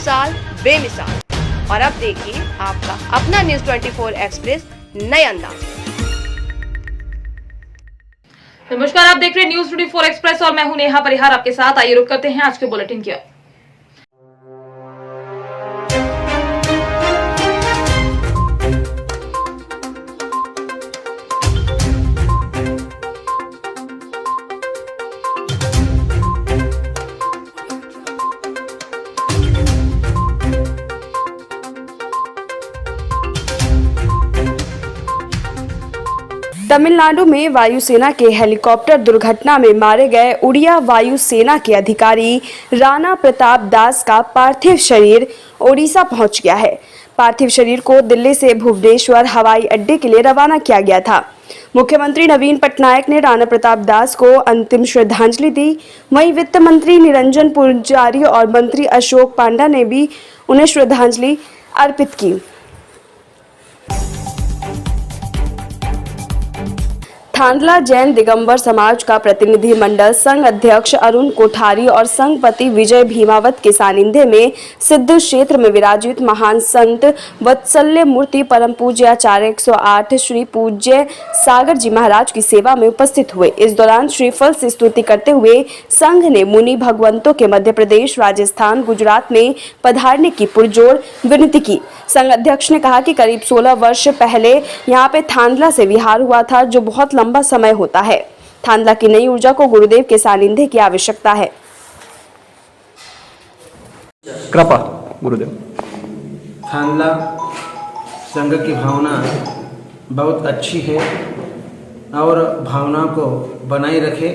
साल बेमिसाल। और अब देखिए आपका अपना न्यूज़ 24 एक्सप्रेस नए अंदाज। नमस्कार, आप देख रहे हैं न्यूज़ 24 एक्सप्रेस और मैं हूं नेहा परिहार आपके साथ। आइए रुक करते हैं आज के बुलेटिन की। तमिलनाडु में वायुसेना के हेलीकॉप्टर दुर्घटना में मारे गए उड़िया वायुसेना के अधिकारी राणा प्रताप दास का पार्थिव शरीर ओडिशा पहुंच गया है। पार्थिव शरीर को दिल्ली से भुवनेश्वर हवाई अड्डे के लिए रवाना किया गया था। मुख्यमंत्री नवीन पटनायक ने राणा प्रताप दास को अंतिम श्रद्धांजलि दी। वहीं वित्त मंत्री निरंजन पुजारी और मंत्री अशोक पांडा ने भी उन्हें श्रद्धांजलि अर्पित की। थांदला जैन दिगंबर समाज का प्रतिनिधि मंडल संघ अध्यक्ष अरुण कोठारी और संघपति विजय भीमावत के सानिध्य में सिद्ध क्षेत्र में विराजित महान संत वत्सल्य मूर्ति परम पूज्य आचार्य 108 श्री पूज्य सागर जी महाराज की सेवा में उपस्थित हुए। इस दौरान श्रीफल से स्तुति करते हुए संघ ने मुनि भगवंतों के मध्य प्रदेश, राजस्थान, गुजरात में पधारने की पुरजोर विनती की। संघ अध्यक्ष ने कहा कि करीब 16 वर्ष पहले यहाँ पे थांदला से विहार हुआ था, जो बहुत लंबा समय होता है। थांदला की नई ऊर्जा को गुरुदेव के सानिध्य की आवश्यकता है। कृपा गुरुदेव। थांदला संघ की भावना बहुत अच्छी है और भावना को बनाए रखे,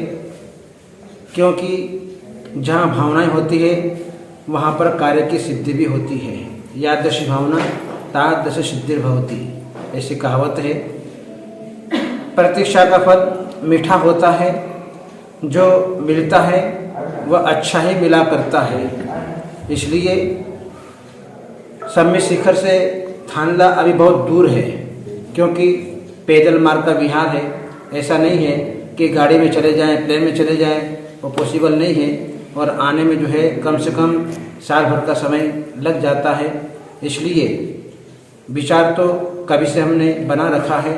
क्योंकि जहाँ भावनाएं होती है वहाँ पर कार्य की सिद्धि भी होती है। यादृशी भावना तादृश सिद्धिर्भवति, ऐसी कहावत है। प्रतीक्षा का फल मीठा होता है, जो मिलता है वह अच्छा ही मिला करता है। इसलिए सम्य शिखर से थांदला अभी बहुत दूर है, क्योंकि पैदल मार्ग का विहार है। ऐसा नहीं है कि गाड़ी में चले जाएं, प्लेन में चले जाएं, वो पॉसिबल नहीं है। और आने में जो है कम से कम साल भर का समय लग जाता है। इसलिए विचार तो कभी से हमने बना रखा है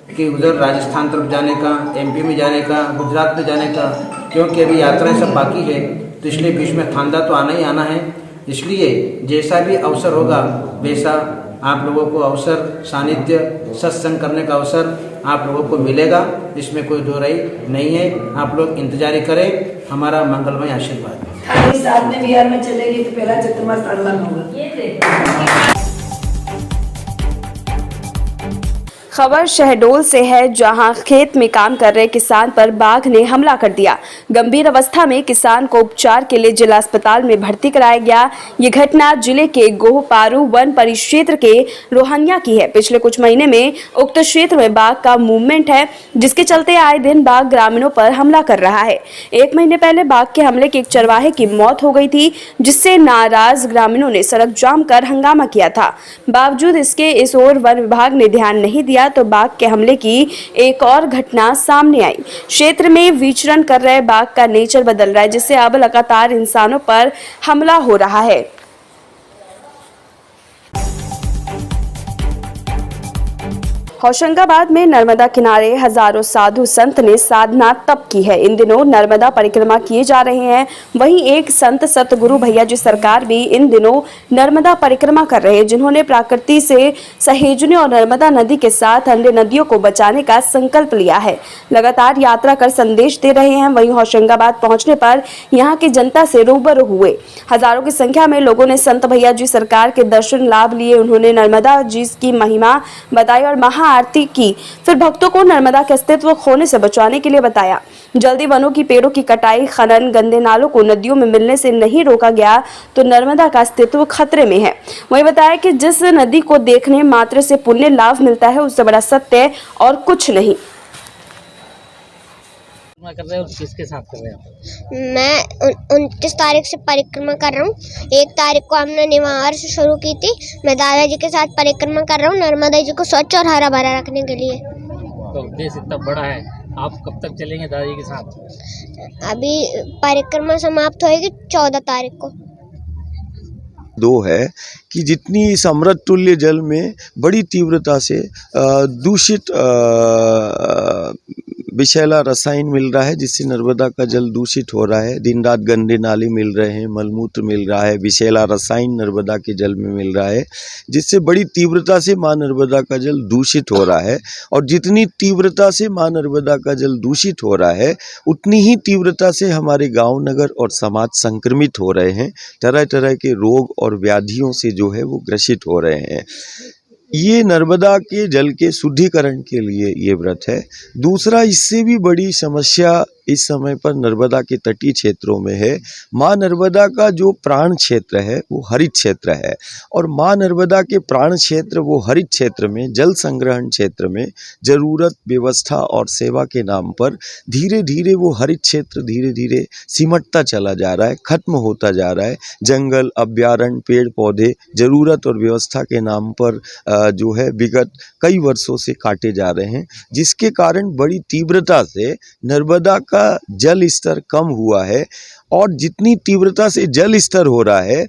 कि उधर राजस्थान तरफ जाने का, एमपी में जाने का, गुजरात में जाने का, क्योंकि अभी यात्राएं सब बाकी है। तो इसलिए बीच में थांदला तो आना ही आना है। इसलिए जैसा भी अवसर होगा वैसा आप लोगों को अवसर, सानिध्य, सत्संग करने का अवसर आप लोगों को मिलेगा। इसमें कोई दो राय नहीं है। आप लोग इंतजारी करें। हमारा मंगलमय आशीर्वाद। साथ में बिहार में चलेगी तो पहला चतुर्मास थांदला में होगा। खबर शहडोल से है, जहां खेत में काम कर रहे किसान पर बाघ ने हमला कर दिया। गंभीर अवस्था में किसान को उपचार के लिए जिला अस्पताल में भर्ती कराया गया। ये घटना जिले के गोहपारू वन परिक्षेत्र के रोहनिया की है। पिछले कुछ महीने में उक्त क्षेत्र में बाघ का मूवमेंट है, जिसके चलते आए दिन बाघ ग्रामीणों पर हमला कर रहा है। 1 महीने पहले बाघ के हमले की एक चरवाहे की मौत हो गई थी, जिससे नाराज ग्रामीणों ने सड़क जाम कर हंगामा किया था। बावजूद इसके इस ओर वन विभाग ने ध्यान नहीं दिया तो बाघ के हमले की एक और घटना सामने आई। क्षेत्र में विचरण कर रहे बाघ का नेचर बदल रहा है, जिससे अब लगातार इंसानों पर हमला हो रहा है। होशंगाबाद में नर्मदा किनारे हजारों साधु संत ने साधना तप की है। इन दिनों नर्मदा परिक्रमा किए जा रहे हैं। वहीं एक संत सतगुरु भैया जी सरकार भी इन दिनों नर्मदा परिक्रमा कर रहे हैं, जिन्होंने प्रकृति से सहेजने और नर्मदा नदी के साथ अन्य नदियों को बचाने का संकल्प लिया है। लगातार यात्रा कर संदेश दे रहे हैं। वहीं होशंगाबाद पहुंचने पर यहाँ की जनता से रूबरू हुए। हजारों की संख्या में लोगों ने संत भैया जी सरकार के दर्शन लाभ लिए। उन्होंने नर्मदा जी की महिमा बताई और महा आरती की। फिर भक्तों को नर्मदा के अस्तित्व खोने से बचाने के लिए बताया। जल्दी वनों की पेड़ों की कटाई, खनन, गंदे नालों को नदियों में मिलने से नहीं रोका गया तो नर्मदा का अस्तित्व खतरे में है। वही बताया कि जिस नदी को देखने मात्र से पुण्य लाभ मिलता है, उससे बड़ा सत्य और कुछ नहीं। कर रहे हो और किसके साथ कर रहे हो? मैं 29 तारीख से परिक्रमा कर रहा हूँ। 1 तारीख को हमने निवार से शुरू की थी। मैं दादाजी के साथ परिक्रमा कर रहा हूँ, नर्मदा जी को स्वच्छ और हरा भरा रखने के लिए। तो उद्देश्य इतना बड़ा है, आप कब तक चलेंगे दादाजी के साथ? अभी परिक्रमा समाप्त होएगी 14 तारीख को। दो है कि जितनी इस अमृत तुल्य जल में बड़ी तीव्रता से दूषित विषैला रसायन मिल रहा है, जिससे नर्मदा का जल दूषित हो रहा है। दिन रात गंदे नाले मिल रहे हैं, मलमूत्र मिल रहा है, विषैला रसायन नर्मदा के जल में मिल रहा है, जिससे बड़ी तीव्रता से माँ नर्मदा का जल दूषित हो रहा है। और जितनी तीव्रता से माँ नर्मदा का जल दूषित हो रहा है, उतनी ही तीव्रता से हमारे गांव नगर और समाज संक्रमित हो रहे हैं, तरह तरह के रोग और व्याधियों से जो है वो ग्रसित हो रहे हैं। ये नर्मदा के जल के शुद्धिकरण के लिए ये व्रत है। दूसरा, इससे भी बड़ी समस्या इस समय पर नर्मदा के तटीय क्षेत्रों में है। माँ नर्मदा का जो प्राण क्षेत्र है वो हरित क्षेत्र है, और माँ नर्मदा के प्राण क्षेत्र वो हरित क्षेत्र में, जल संग्रहण क्षेत्र में जरूरत, व्यवस्था और सेवा के नाम पर धीरे धीरे वो हरित क्षेत्र धीरे धीरे सिमटता चला जा रहा है, खत्म होता जा रहा है। जंगल, अभ्यारण्य, पेड़ पौधे जरूरत और व्यवस्था के नाम पर जो है विगत कई वर्षों से काटे जा रहे हैं, जिसके कारण बड़ी तीव्रता से नर्मदा का जल स्तर कम हुआ है। और जितनी तीव्रता से जल स्तर हो रहा है,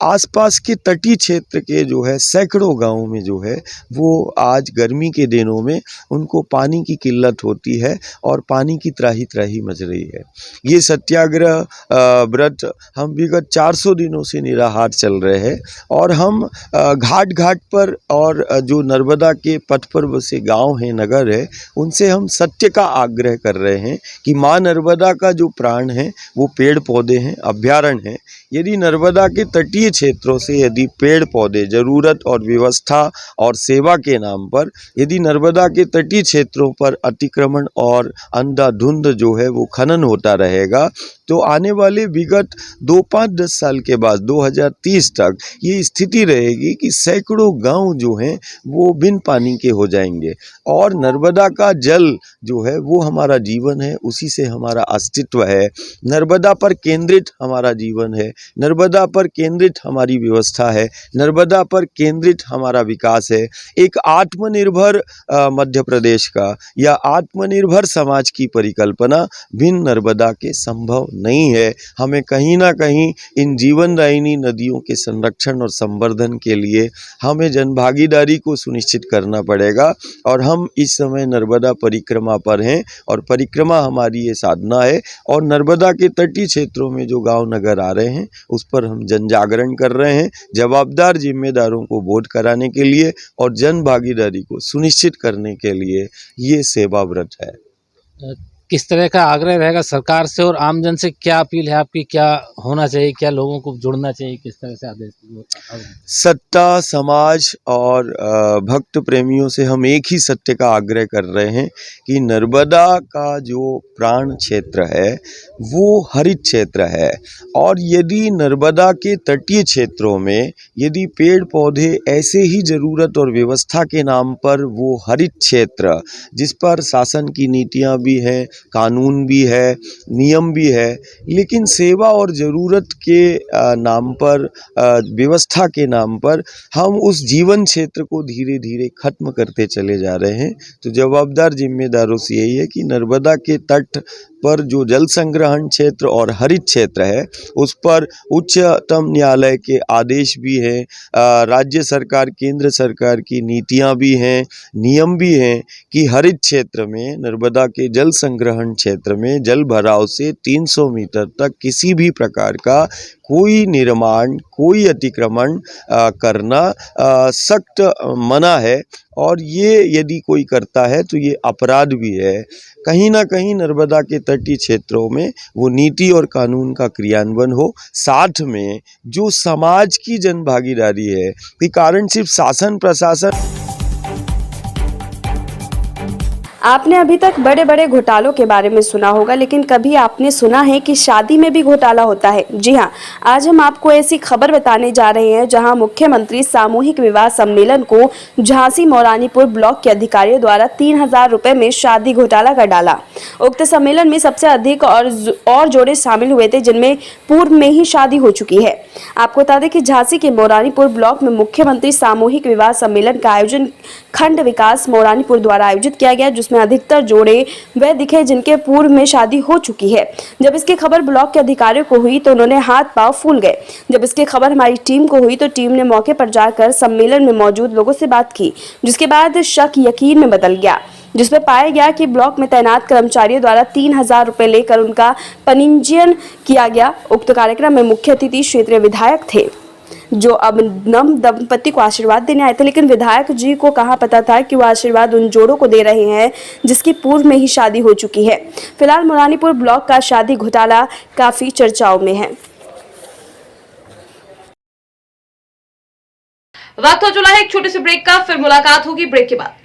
आसपास के तटीय क्षेत्र के जो है सैकड़ों गांवों में जो है वो आज गर्मी के दिनों में उनको पानी की किल्लत होती है और पानी की त्राही त्राही मच रही है। ये सत्याग्रह व्रत हम विगत 400 दिनों से निराहार चल रहे हैं, और हम घाट घाट पर और जो नर्मदा के पथ पर बसे गांव हैं, नगर है, उनसे हम सत्य का आग्रह कर रहे हैं कि माँ नर्मदा का जो प्राण है वो पेड़ पौधे हैं, अभ्यारण्य हैं। यदि नर्मदा के तटीय क्षेत्रों से यदि पेड़ पौधे जरूरत और व्यवस्था और सेवा के नाम पर यदि नर्मदा के तटीय क्षेत्रों पर अतिक्रमण और अंधाधुंध जो है वो खनन होता रहेगा, तो आने वाले विगत 2, 5, 10 साल के बाद 2030 तक ये स्थिति रहेगी कि सैकड़ों गांव जो हैं वो बिन पानी के हो जाएंगे। और नर्मदा का जल जो है वो हमारा जीवन है, उसी से हमारा अस्तित्व है। नर्मदा पर केंद्रित हमारा जीवन है, नर्मदा पर केंद्रित हमारी व्यवस्था है, नर्मदा पर केंद्रित हमारा विकास है। एक आत्मनिर्भर मध्य प्रदेश का या आत्मनिर्भर समाज की परिकल्पना बिन नर्मदा के संभव नहीं है। हमें कहीं ना कहीं इन जीवनदायिनी नदियों के संरक्षण और संवर्धन के लिए हमें जनभागीदारी को सुनिश्चित करना पड़ेगा। और हम इस समय नर्मदा परिक्रमा पर हैं, और परिक्रमा हमारी ये साधना है। और नर्मदा के तटीय क्षेत्रों में जो गांव नगर आ रहे हैं उस पर हम जन जागरण कर रहे हैं, जवाबदार जिम्मेदारों को बोध कराने के लिए और जन भागीदारी को सुनिश्चित करने के लिए ये सेवा व्रत है। किस तरह का आग्रह रहेगा सरकार से, और आमजन से क्या अपील है आपकी? क्या होना चाहिए, क्या लोगों को जुड़ना चाहिए, किस तरह से आदेश? सत्ता, समाज और भक्त प्रेमियों से हम एक ही सत्य का आग्रह कर रहे हैं कि नर्मदा का जो प्राण क्षेत्र है वो हरित क्षेत्र है। और यदि नर्मदा के तटीय क्षेत्रों में यदि पेड़ पौधे ऐसे ही ज़रूरत और व्यवस्था के नाम पर वो हरित क्षेत्र, जिस पर शासन की नीतियां भी हैं, कानून भी है, नियम भी है, लेकिन सेवा और ज़रूरत के नाम पर, व्यवस्था के नाम पर हम उस जीवन क्षेत्र को धीरे धीरे खत्म करते चले जा रहे हैं। तो जवाबदार जिम्मेदारों से यही है कि नर्मदा के तट पर जो जल संग्रहण क्षेत्र और हरित क्षेत्र है उस पर उच्चतम न्यायालय के आदेश भी हैं, राज्य सरकार, केंद्र सरकार की नीतियां भी हैं, नियम भी हैं कि हरित क्षेत्र में, नर्मदा के जल संग्रहण क्षेत्र में जल भराव से 300 मीटर तक किसी भी प्रकार का कोई निर्माण, कोई अतिक्रमण करना सख्त मना है। और ये यदि कोई करता है तो ये अपराध भी है। कहीं ना कहीं नर्मदा के तटीय क्षेत्रों में वो नीति और कानून का क्रियान्वयन हो, साथ में जो समाज की जन भागीदारी है, के कारण सिर्फ शासन प्रशासन। आपने अभी तक बड़े बड़े घोटालों के बारे में सुना होगा, लेकिन कभी आपने सुना है कि शादी में भी घोटाला होता है? जी हाँ, आज हम आपको ऐसी खबर बताने जा रहे हैं जहां मुख्यमंत्री सामूहिक विवाह सम्मेलन को झांसी मौरानीपुर ब्लॉक के अधिकारियों द्वारा 3000 रुपए में शादी घोटाला कर डाला। उक्त सम्मेलन में सबसे अधिक और जोड़े शामिल हुए थे, जिनमें पूर्व में ही शादी हो चुकी है। आपको बता दें कि झांसी के मौरानीपुर ब्लॉक में मुख्यमंत्री सामूहिक विवाह सम्मेलन का आयोजन खंड विकास मौरानीपुर द्वारा आयोजित किया गया, जिसमें जिसमें अधिकतर जोड़े वे दिखे जिनके पूर्व में शादी हो चुकी है। जब इसकी खबर ब्लॉक के अधिकारियों को हुई तो उन्होंने हाथ पांव फूल गए। जब इसकी खबर हमारी टीम को हुई तो टीम ने मौके पर जाकर सम्मेलन में मौजूद लोगों से बात की, जिसके बाद शक यकीन में बदल गया, जिसमें पाया गया कि ब्लॉक में तैनात कर्मचारियों द्वारा 3000 रुपए लेकर उनका पंजीयन किया गया। उक्त कार्यक्रम में मुख्य अतिथि क्षेत्रीय विधायक थे, जो अब नव दंपति को आशीर्वाद देने आए थे, लेकिन विधायक जी को कहाँ पता था कि वो आशीर्वाद उन जोड़ों को दे रहे हैं जिसकी पूर्व में ही शादी हो चुकी है। फिलहाल मोरानीपुर ब्लॉक का शादी घोटाला काफी चर्चाओं में है। वक्त हो चला है एक छोटे से ब्रेक का, फिर मुलाकात होगी ब्रेक के बाद।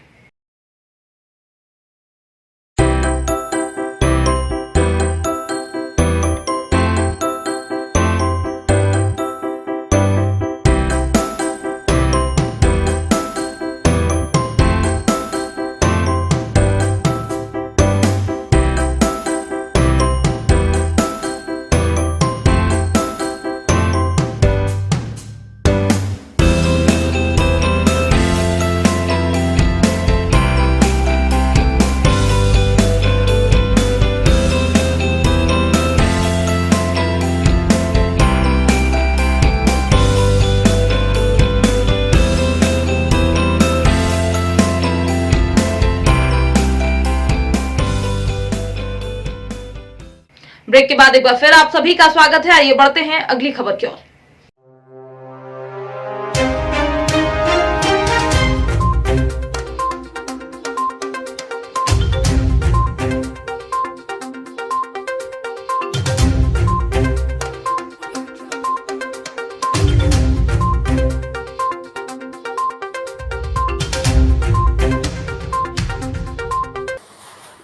ब्रेक के बाद एक बार फिर आप सभी का स्वागत है। आइए बढ़ते हैं अगली खबर की ओर।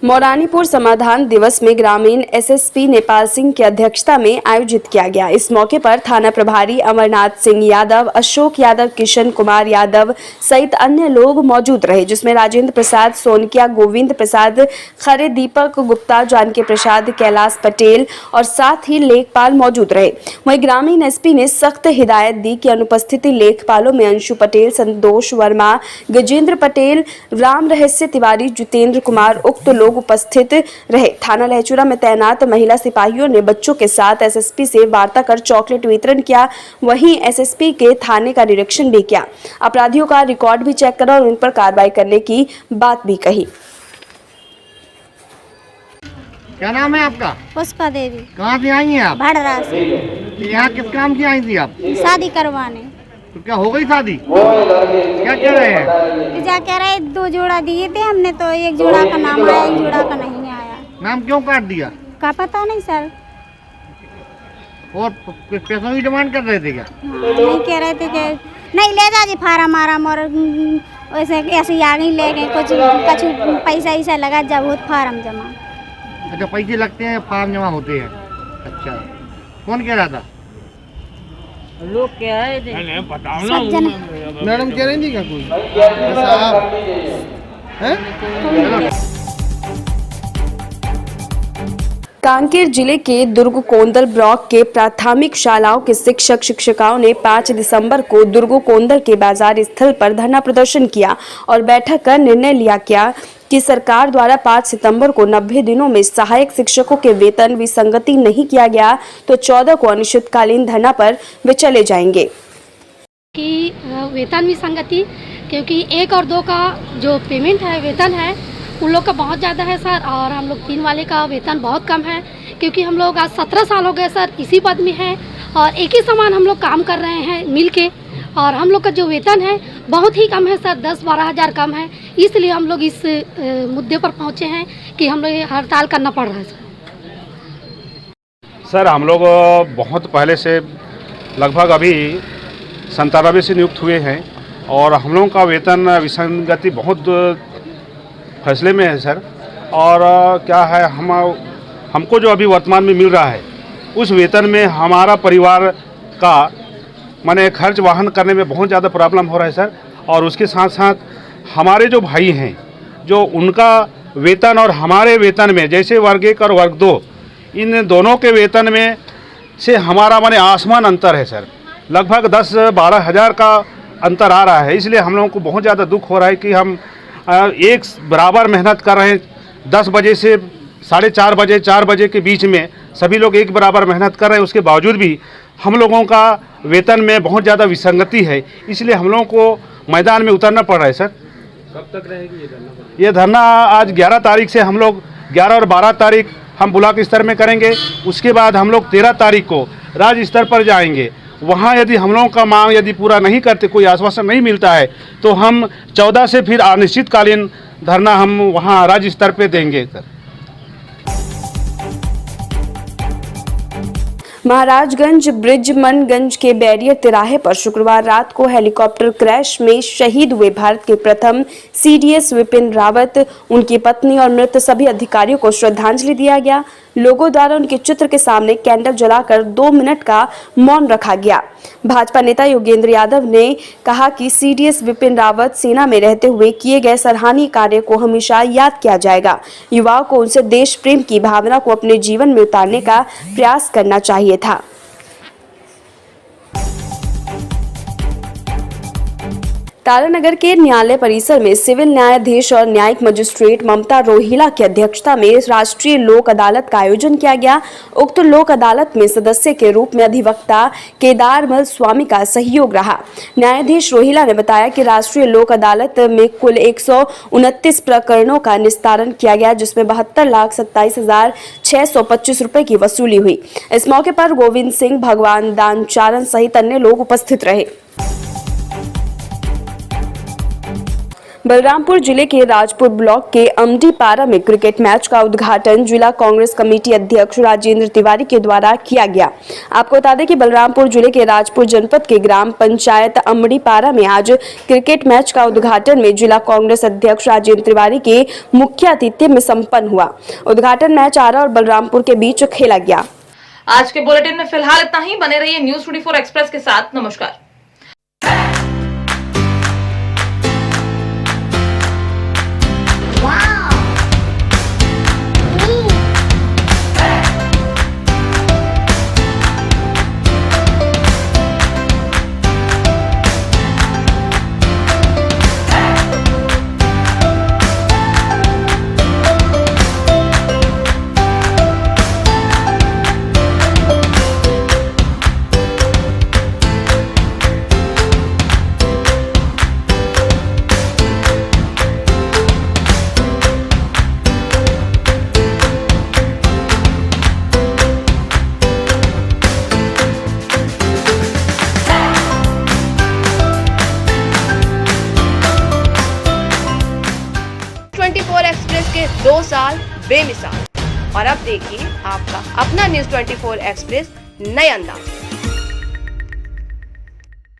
मोरानीपुर समाधान दिवस में ग्रामीण एसएसपी नेपाल सिंह की अध्यक्षता में आयोजित किया गया। इस मौके पर थाना प्रभारी अमरनाथ सिंह यादव, अशोक यादव, किशन कुमार यादव सहित अन्य लोग मौजूद रहे, जिसमें राजेंद्र प्रसाद सोनकिया, गोविंद प्रसाद खरे, दीपक गुप्ता, जानकी प्रसाद, कैलाश पटेल और साथ ही लेखपाल मौजूद रहे। वहीं ग्रामीण एसपी ने सख्त हिदायत दी कि अनुपस्थित लेखपालों में अंशु पटेल, संतोष वर्मा, गजेंद्र पटेल, राम रहस्य तिवारी, जितेंद्र कुमार उक्त लोग उपस्थित रहे। थाना लहचूरा में तैनात महिला सिपाहियों ने बच्चों के साथ एसएसपी से वार्ता कर चॉकलेट वितरण किया। वहीं एसएसपी के थाने का निरीक्षण भी किया, अपराधियों का रिकॉर्ड भी चेक करा और उन पर कार्रवाई करने की बात भी कही। क्या नाम है आपका? पुष्पा देवी। कहाँ से आई हैं आप? भाड़रा से। यहाँ किस काम की आई थी आप? शादी करवाने। तो क्या हो गई शादी? क्या कह रहे हैं? क्या कह रहे, 2 जोड़ा दिए थे हमने, तो एक जोड़ा का नाम आया, एक जोड़ा का नहीं आया। नाम क्यों काट दिया? का पता नहीं सर। और पैसों की डिमांड कर रहे थे क्या? नहीं कह रहे थे कि नहीं ले जा जी फार्म आराम, और वैसे ऐसे आगे ले गए, कुछ पैसा ऐसा लगा जब बहुत फार्म जमा। अच्छा, पैसे लगते हैं, फार्म जमा होते हैं। अच्छा, कौन कह रहा था? लोग कह रहे थे। बताओ ना, मैडम कह रही थी क्या कोई? कांकेर जिले के दुर्ग कोंदल ब्लॉक के प्राथमिक शालाओं के शिक्षक शिक्षिकाओं ने 5 दिसंबर को दुर्ग कोंदल के बाजार स्थल पर धरना प्रदर्शन किया और बैठक कर निर्णय लिया गया कि सरकार द्वारा 5 सितंबर को 90 दिनों में सहायक शिक्षकों के वेतन विसंगति नहीं किया गया तो 14 को अनिश्चितकालीन धरना पर वे चले जाएंगे। कि वेतन विसंगति, क्योंकि 1 और 2 का जो पेमेंट है, वेतन है, उन लोग का बहुत ज़्यादा है सर, और हम लोग 3 वाले का वेतन बहुत कम है, क्योंकि हम लोग आज 17 साल हो गए सर इसी पद में हैं और एक ही समान हम लोग काम कर रहे हैं मिल के, और हम लोग का जो वेतन है बहुत ही कम है सर, 10-12 हज़ार कम है। इसलिए हम लोग इस मुद्दे पर पहुंचे हैं कि हम लोग हड़ताल करना पड़ रहा है सर। हम लोग बहुत पहले से लगभग अभी 97 से नियुक्त हुए हैं और हम लोगों का वेतन विसंगति बहुत फैसले में है सर। और क्या है, हमको जो अभी वर्तमान में मिल रहा है उस वेतन में हमारा परिवार का माने खर्च वाहन करने में बहुत ज़्यादा प्रॉब्लम हो रहा है सर। और उसके साथ साथ हमारे जो भाई हैं, जो उनका वेतन और हमारे वेतन में, जैसे वर्ग 1 और वर्ग 2, इन दोनों के वेतन में से हमारा माने आसमान अंतर है सर। लगभग 10-12 हज़ार का अंतर आ रहा है। इसलिए हम लोगों को बहुत ज़्यादा दुख हो रहा है कि हम एक बराबर मेहनत कर रहे हैं। 10 बजे से 4:30 बजे 4 बजे के बीच में सभी लोग एक बराबर मेहनत कर रहे हैं। उसके बावजूद भी हम लोगों का वेतन में बहुत ज़्यादा विसंगति है, इसलिए हम लोगों को मैदान में उतरना पड़ रहा है। सर कब तक रहेगी ये धरना? ये धरना आज 11 तारीख से हम लोग 11 और 12 तारीख हम ब्लॉक स्तर में करेंगे। उसके बाद हम लोग 13 तारीख को राज्य स्तर पर जाएंगे। वहाँ यदि हम लोगों का मांग यदि पूरा नहीं करते, कोई आश्वासन नहीं मिलता है, तो हम 14 से फिर अनिश्चितकालीन धरना हम वहाँ राज्य स्तर पे देंगे। सर महाराजगंज ब्रिजमनगंज के बैरियर तिराहे पर शुक्रवार रात को हेलीकॉप्टर क्रैश में शहीद हुए भारत के प्रथम सीडीएस विपिन रावत, उनकी पत्नी और मृत सभी अधिकारियों को श्रद्धांजलि दिया गया। लोगों द्वारा उनके चित्र के सामने कैंडल जलाकर 2 मिनट का मौन रखा गया। भाजपा नेता योगेंद्र यादव ने कहा कि सीडीएस विपिन रावत सेना में रहते हुए किए गए सराहनीय कार्य को हमेशा याद किया जाएगा। युवाओं को उनसे देश प्रेम की भावना को अपने जीवन में उतारने का प्रयास करना चाहिए था। तारानगर के न्यायालय परिसर में सिविल न्यायाधीश और न्यायिक मजिस्ट्रेट ममता रोहिला की अध्यक्षता में राष्ट्रीय लोक अदालत का आयोजन किया गया। उक्त लोक अदालत में सदस्य के रूप में अधिवक्ता केदारमल स्वामी का सहयोग रहा। न्यायाधीश रोहिला ने बताया कि राष्ट्रीय लोक अदालत में कुल 129 प्रकरणों का निस्तारण किया गया, जिसमें 72,27,625 रुपए की वसूली हुई। इस मौके पर गोविंद सिंह, भगवान दानचारण सहित अन्य लोग उपस्थित रहे। बलरामपुर जिले के राजपुर ब्लॉक के अमडीपारा में क्रिकेट मैच का उद्घाटन जिला कांग्रेस कमेटी अध्यक्ष राजेंद्र तिवारी के द्वारा किया गया। आपको बता दें कि बलरामपुर जिले के राजपुर जनपद के ग्राम पंचायत अमडीपारा में आज क्रिकेट मैच का उद्घाटन में जिला कांग्रेस अध्यक्ष राजेंद्र तिवारी के मुख्य आतिथ्य में संपन्न हुआ। उद्घाटन मैच आरा और बलरामपुर के बीच खेला गया। आज के बुलेटिन में फिलहाल इतना ही। बने रहिए न्यूज़ 24 एक्सप्रेस के साथ। नमस्कार। एक्सप्रेस के 2 साल बेमिसाल। और अब देखिए आपका अपना न्यूज़ 24 एक्सप्रेस नए अंदाज।